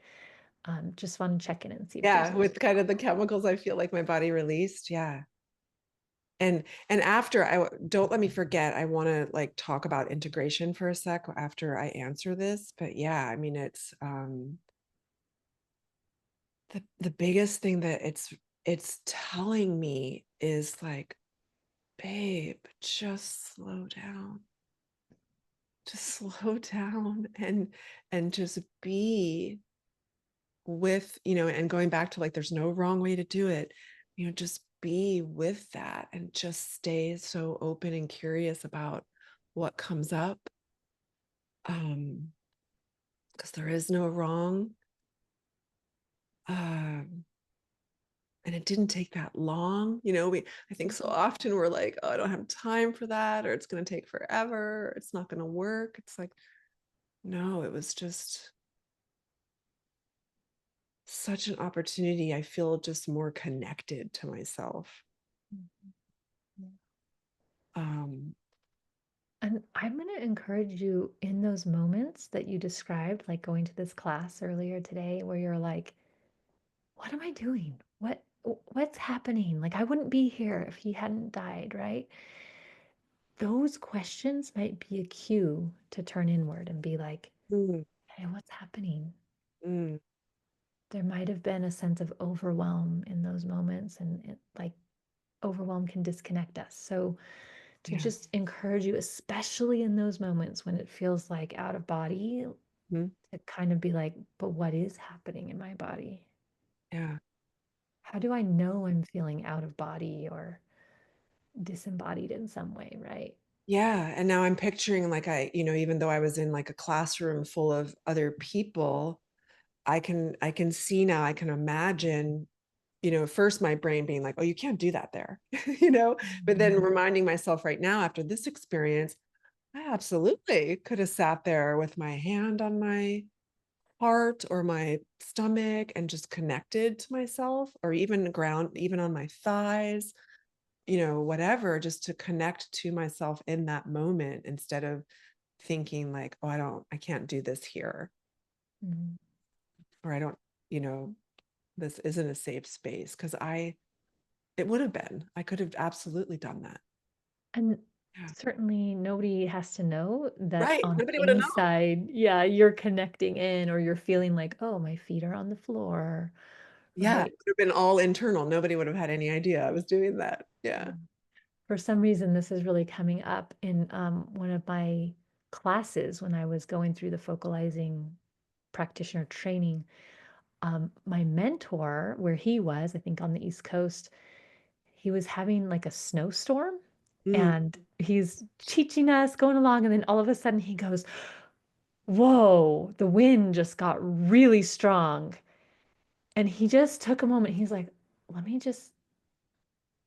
Just want to check in and see if there's Yeah, anything. with kind of the chemicals I feel like my body released. Yeah. And after don't let me forget, I want to like talk about integration for a sec after I answer this. But yeah, I mean it's the biggest thing that it's telling me is like, babe, just slow down. Just slow down and just be with, and going back to like there's no wrong way to do it, just be with that and just stay so open and curious about what comes up. Because there is no wrong. Um, and it didn't take that long. I think so often we're like, oh, I don't have time for that, or it's going to take forever, or it's not going to work. It's like, no, it was just such an opportunity. I feel just more connected to myself. Mhm. Yeah. Um, And I'm going to encourage you in those moments that you described, like going to this class earlier today, where you're like, what am I doing? What's happening? Like I wouldn't be here if he hadn't died, right? Those questions might be a cue to turn inward and be like, mm, hey, what's happening? mm, There might have been a sense of overwhelm in those moments, and like overwhelm can disconnect us. So to Yeah. just encourage you, especially in those moments when it feels like out of body, Mhm. to kind of be like, but what is happening in my body? Yeah. How do I know I'm feeling out of body or disembodied in some way, right? Yeah. And now I'm picturing like even though I was in like a classroom full of other people, I can see now, I can imagine, first my brain being like, oh, you can't do that there, but then Mhm. reminding myself right now after this experience, I absolutely could have sat there with my hand on my heart or my stomach and just connected to myself, or even ground, even on my thighs, whatever, just to connect to myself in that moment instead of thinking like, oh, I can't do this here, Mhm. or I don't, you know, this isn't a safe space. Cause it would have been, I could have absolutely done that. And Yeah. certainly nobody has to know that Right. on Nobody the would have known. inside, yeah, you're connecting in or you're feeling like, oh, my feet are on the floor, Yeah. It right? would have been all internal. Nobody would have had any idea I was doing that. Yeah. Mm. For some reason, this is really coming up in one of my classes when I was going through the focalizing practitioner training. My mentor, where he was, I think on the East Coast, he was having like a snowstorm Mm. and he's teaching us going along. And then all of a sudden he goes, whoa, the wind just got really strong. And he just took a moment. He's like, let me just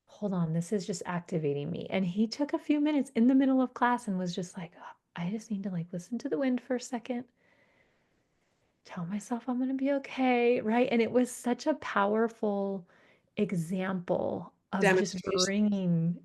hold on. This is just activating me. And he took a few minutes in the middle of class and was just like, "Oh, I just need to like listen to the wind for a second, tell myself I'm going to be okay." Right. And it was such a powerful example of just Demonstration.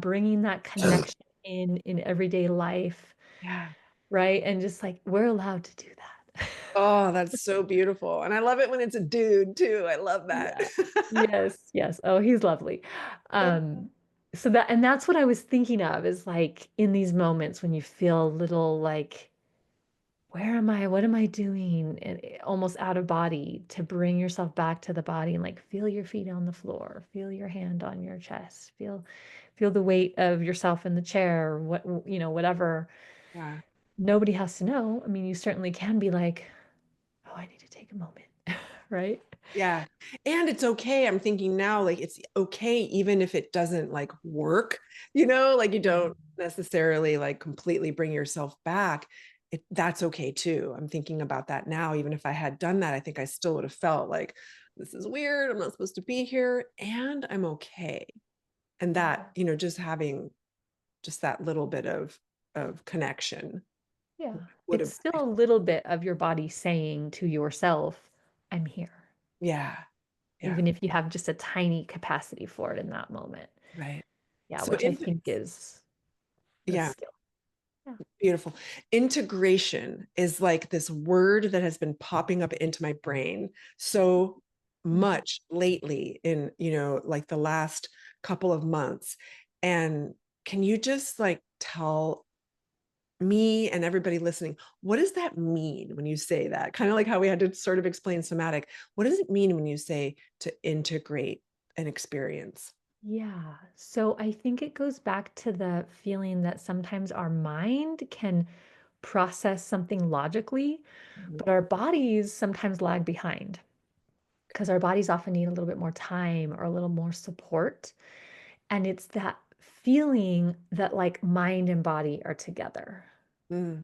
bringing that connection in everyday life. Yeah. Right. And just like, we're allowed to do that. Oh, that's so beautiful. And I love it when it's a dude too. I love that. Yeah. Yes, yes. Oh, he's lovely. Um, so that's what I was thinking of is like in these moments when you feel a little like, where am I? What am I doing? And almost out of body to bring yourself back to the body and like feel your feet on the floor, feel your hand on your chest, feel the weight of yourself in the chair, whatever. Yeah. Nobody has to know. I mean, you certainly can be like, oh, I need to take a moment, right? Yeah. And it's okay. I'm thinking now, like, it's okay, even if it doesn't like work, like you don't necessarily like completely bring yourself back. That's okay too. I'm thinking about that now. Even if I had done that, I think I still would have felt like this is weird. I'm not supposed to be here. And I'm okay. And that, just having just that little bit of connection Yeah. would It's have, still a little bit of your body saying to yourself, I'm here, yeah. Yeah. even if you have just a tiny capacity for it in that moment. Right. Yeah, So which I think is a yeah. skill. Yeah. Beautiful. Integration is like this word that has been popping up into my brain so Mhm. much lately in, like the last couple of months. And can you just like tell me and everybody listening, what does that mean when you say that? Kind of like how we had to sort of explain somatic. What does it mean when you say to integrate an experience? Yeah. So I think it goes back to the feeling that sometimes our mind can process something logically, Mhm. but our bodies sometimes lag behind because our bodies often need a little bit more time or a little more support. And it's that feeling that like mind and body are together, Mm,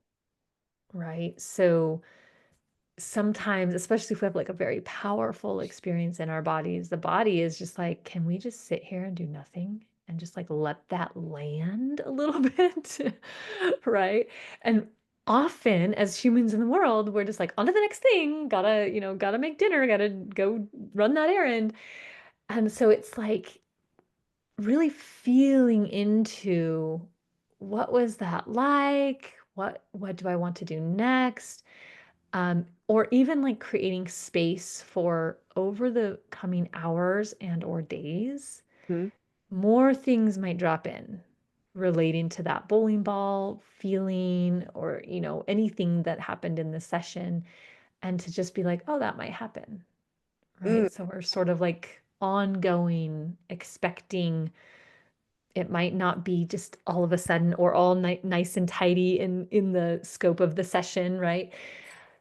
right? So sometimes, especially if we have like a very powerful experience in our bodies, the body is just like, can we just sit here and do nothing and just like let that land a little bit? Right. And often as humans in the world, we're just like, on to the next thing, gotta make dinner, gotta go run that errand. And so it's like, really feeling into what was that like? What do I want to do next? Or even like creating space for over the coming hours and or days, mm, more things might drop in relating to that bowling ball feeling or anything that happened in the session and to just be like, oh, that might happen, mm, right? So we're sort of like ongoing expecting It might not be just all of a sudden or all nice and tidy in the scope of the session, right?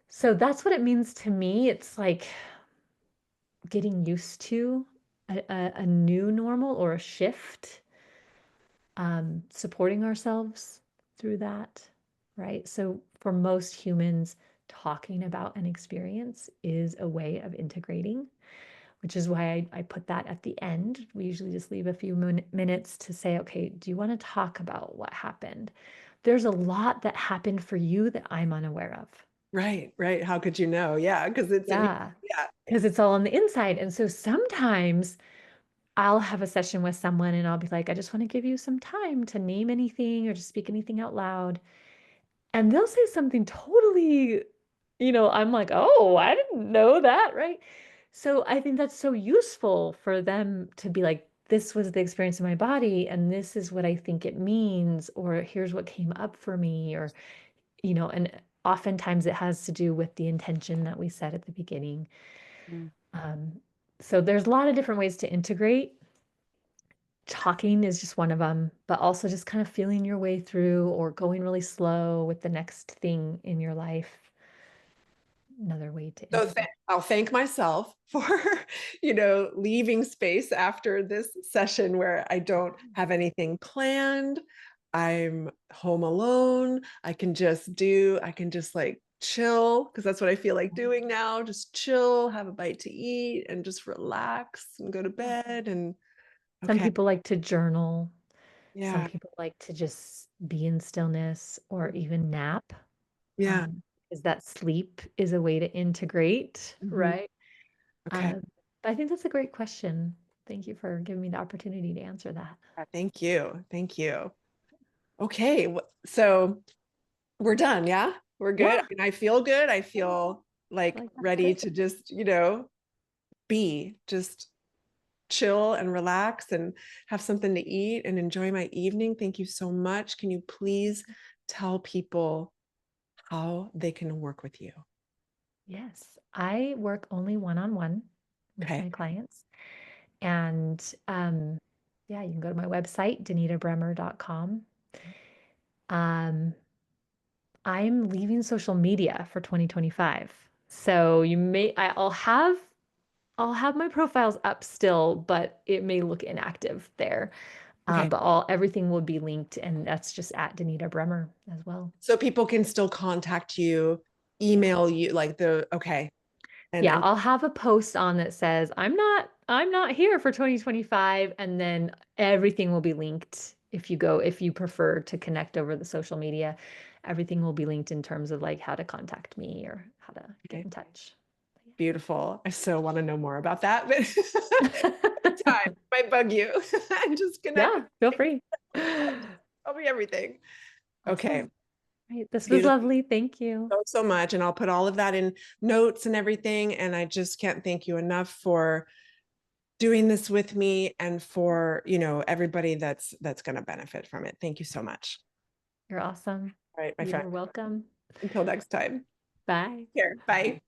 So that's what it means to me. It's like getting used to a new normal or a shift, supporting ourselves through that, right? So for most humans, talking about an experience is a way of integrating, which is why I put that at the end. We usually just leave a few minutes to say, okay, do you want to talk about what happened? There's a lot that happened for you that I'm unaware of. Right, right. How could you know? Yeah, because it's in here. Yeah, Yeah. because it's all on the inside. And so sometimes I'll have a session with someone and I'll be like, I just want to give you some time to name anything or to speak anything out loud. And they'll say something totally, I'm like, oh, I didn't know that, right? So I think that's so useful for them to be like, this was the experience of my body, and this is what I think it means, or here's what came up for me, or, and oftentimes it has to do with the intention that we set at the beginning. Mm. Um, so there's a lot of different ways to integrate. Talking is just one of them, but also just kind of feeling your way through or going really slow with the next thing in your life. Another way to So integrate. I'll thank myself for, leaving space after this session where I don't have anything planned. I'm home alone. I can just like chill because that's what I feel like doing now. Just chill, have a bite to eat, and just relax and go to Yeah. bed. And Some okay, people like to journal. Some yeah, people like to just be in stillness or even nap. yeah, Because that sleep is a way to integrate, mhm, right? okay. Um, I think that's a great question. Thank you for giving me the opportunity to answer that. Thank you, thank you. Okay, so we're done, yeah? We're good. I Yeah, mean, I feel good. I feel like like that's ready it. to just, just chill and relax and have something to eat and enjoy my evening. Thank you so much. Can you please tell people how they can work with you? Yes, I work only one-on-one with Okay. my clients. And yeah, you can go to my website, denitabremer.com. Um, I'm leaving social media for 2025. So I'll have my profiles up still, but it may look inactive there. Okay. But everything will be linked, and that's just at Denita Bremer as well. So people can still contact you, Yeah. email you like okay. Yeah, And I'll have a post on that says I'm not here for 2025, and then everything will be linked. If you prefer to connect over the social media, everything will be linked in terms of like how to contact me or how to get okay, in touch. beautiful. I so want to know more about that, but Yeah. time might bug you. And just connect with Yeah, feel me. free. Tell me everything. Okay. Awesome. Right. This was Beautiful. lovely. Thank you. So much. And I'll put all of that in notes and everything. And I just can't thank you enough for doing this with me and for, everybody that's going to benefit from it. Thank you so much. You're awesome. All right, my You friend. are welcome. Until next time. Bye. Here. Bye.